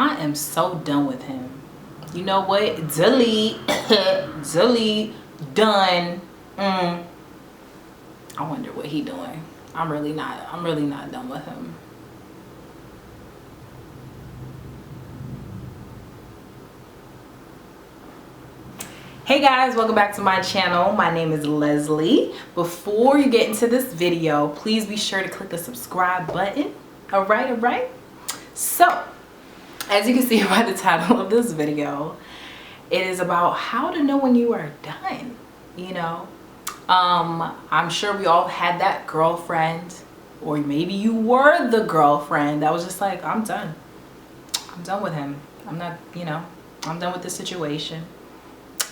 I am so done with him. You know what? Delete. Delete. Done. I wonder what he doing. I'm really not done with him. Hey guys, welcome back to my channel. My name is Leslie. Before you get into this video, please be sure to click the subscribe button. All right. So, as you can see by the title of this video, it is about how to know when you are done. You know, I'm sure we all had that girlfriend, or maybe you were the girlfriend that was just like, I'm done. I'm done with him. I'm not, I'm done with this situation.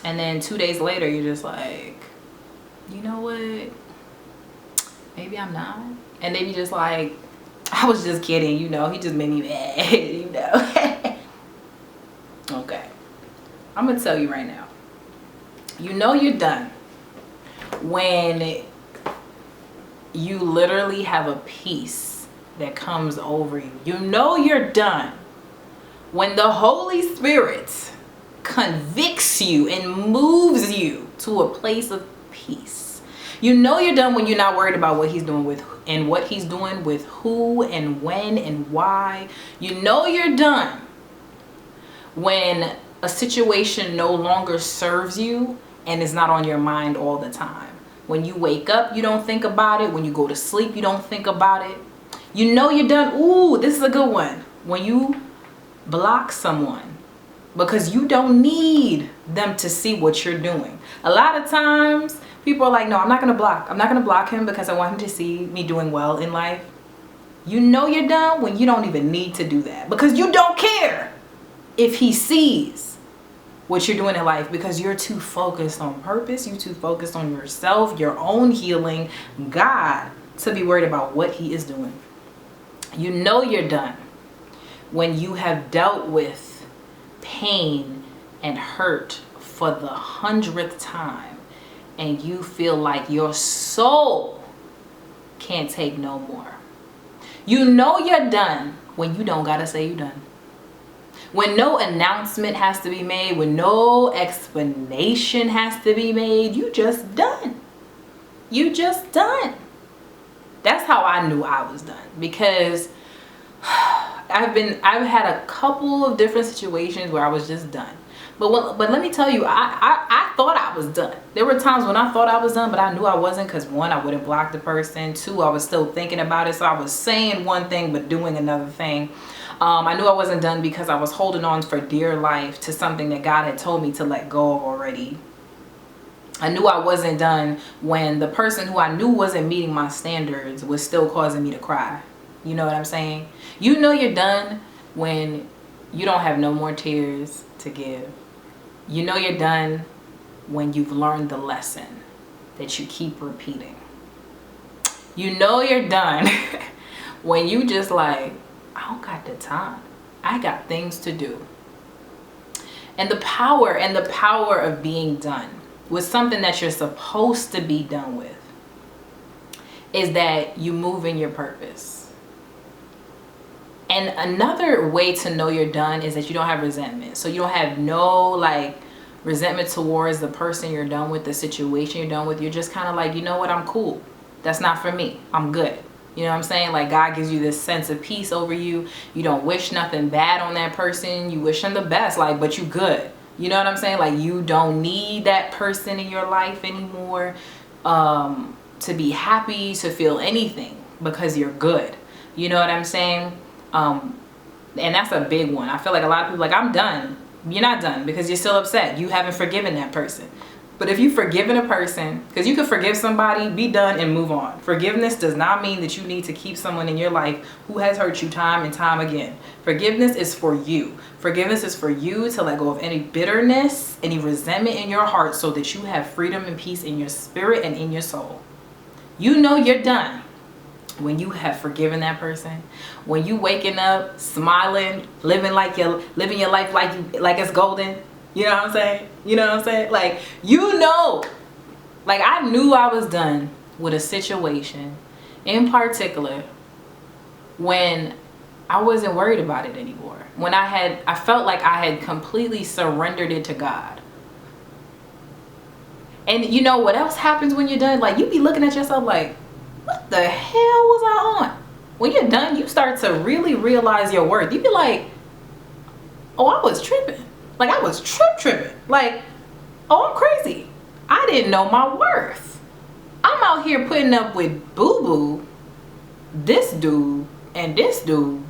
And then 2 days later, you're just like, you know what? Maybe I'm not. And then you just like, I was just kidding, he just made me mad, Okay. I'm going to tell you right now. You're done when you literally have a peace that comes over you. You're done when the Holy Spirit convicts you and moves you to a place of peace. You're done when you're not worried about what he's doing with and what he's doing with who and when and why. You're done when a situation no longer serves you and is not on your mind all the time. When you wake up, you don't think about it. When you go to sleep, you don't think about it. You're done. Ooh, this is a good one. When you block someone because you don't need them to see what you're doing. A lot of times people are like, no, I'm not going to block. I'm not going to block him because I want him to see me doing well in life. You're done when you don't even need to do that because you don't care if he sees what you're doing in life because you're too focused on purpose. You're too focused on yourself, your own healing, God, to be worried about what he is doing. You're done when you have dealt with pain and hurt for the 100th time and you feel like your soul can't take no more. You're done when you don't gotta say you're done. When no announcement has to be made, when no explanation has to be made, you just done. You just done. That's how I knew I was done, because I've had a couple of different situations where I was just done. But let me tell you, I thought I was done. There were times when I thought I was done, but I knew I wasn't, because one, I wouldn't block the person. Two, I was still thinking about it. So I was saying one thing but doing another thing. I knew I wasn't done because I was holding on for dear life to something that God had told me to let go of already. I knew I wasn't done when the person who I knew wasn't meeting my standards was still causing me to cry. You know what I'm saying? You're done when you don't have no more tears to give. You're done when you've learned the lesson that you keep repeating. You're done when you just like, I don't got the time. I got things to do. And the power of being done with something that you're supposed to be done with is that you move in your purpose. And another way to know you're done is that you don't have resentment. So you don't have no resentment towards the person you're done with, the situation you're done with. You're just kind of like, you know what, I'm cool. That's not for me. I'm good. You know what I'm saying? Like, God gives you this sense of peace over you. You don't wish nothing bad on that person. You wish them the best, but you good. You know what I'm saying? Like, you don't need that person in your life anymore to be happy, to feel anything, because you're good. You know what I'm saying? And that's a big one. I feel like a lot of people I'm done. You're not done because you're still upset. You haven't forgiven that person. But if you've forgiven a person, because you can forgive somebody, be done and move on. Forgiveness does not mean that you need to keep someone in your life who has hurt you time and time again. Forgiveness is for you. Forgiveness is for you to let go of any bitterness, any resentment in your heart, so that you have freedom and peace in your spirit and in your soul. You're done when you have forgiven that person. When you waking up, smiling, living your life like it's golden. You know what I'm saying? I knew I was done with a situation in particular when I wasn't worried about it anymore. When I felt like I had completely surrendered it to God. And you know what else happens when you're done? Like, you be looking at yourself like, what the hell was I on? When you're done, you start to really realize your worth. You be like, oh, I was tripping. Like, I was tripping. Like, oh, I'm crazy. I didn't know my worth. I'm out here putting up with boo-boo, this dude, and this dude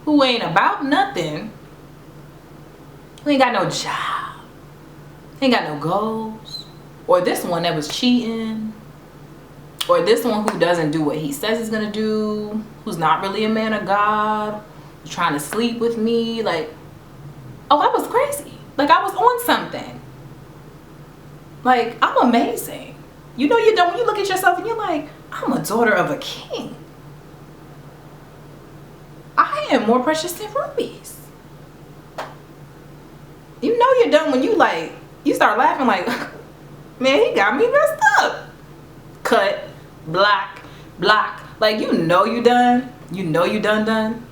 who ain't about nothing, who ain't got no job, ain't got no goals, or this one that was cheating, or this one who doesn't do what he says he's gonna do, who's not really a man of God, who's trying to sleep with me. Like, oh, I was crazy. Like, I was on something. Like, I'm amazing. You know, you don't, when you look at yourself and you're like, I'm a daughter of a king. I am more precious than rubies. You know you're done when you like, you start laughing like, man, he got me messed up. Cut, block. Like, you know you done. You know you done.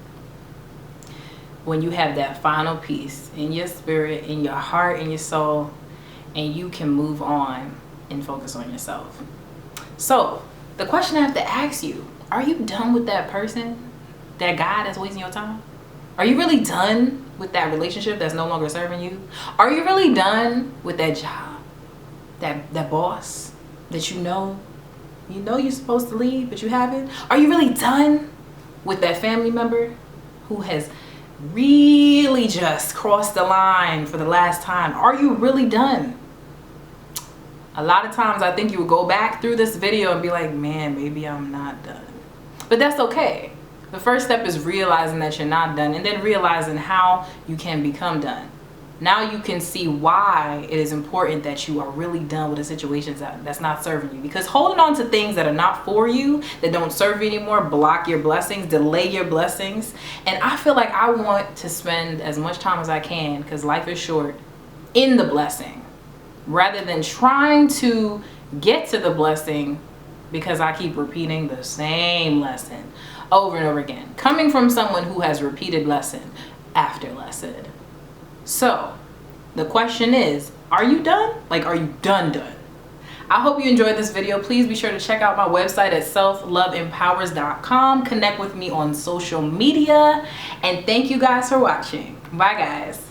When you have that final peace in your spirit, in your heart, in your soul, and you can move on and focus on yourself. So, the question I have to ask you, are you done with that person? That guy that's wasting your time? Are you really done with that relationship that's no longer serving you? Are you really done with that job? That boss that you know you're supposed to leave, but you haven't? Are you really done with that family member who has really just crossed the line for the last time? Are you really done? A lot of times I think you would go back through this video and be like, man, maybe I'm not done. But that's okay. The first step is realizing that you're not done, and then realizing how you can become done. Now you can see why it is important that you are really done with the situations that's not serving you. Because holding on to things that are not for you, that don't serve you anymore, block your blessings, delay your blessings. And I feel like I want to spend as much time as I can, because life is short, in the blessing, rather than trying to get to the blessing because I keep repeating the same lesson over and over again, coming from someone who has repeated lesson after lesson. So the question is, are you done? Like, are you done? I hope you enjoyed this video. Please be sure to check out my website at selfloveempowers.com. Connect with me on social media, and thank you guys for watching. Bye guys.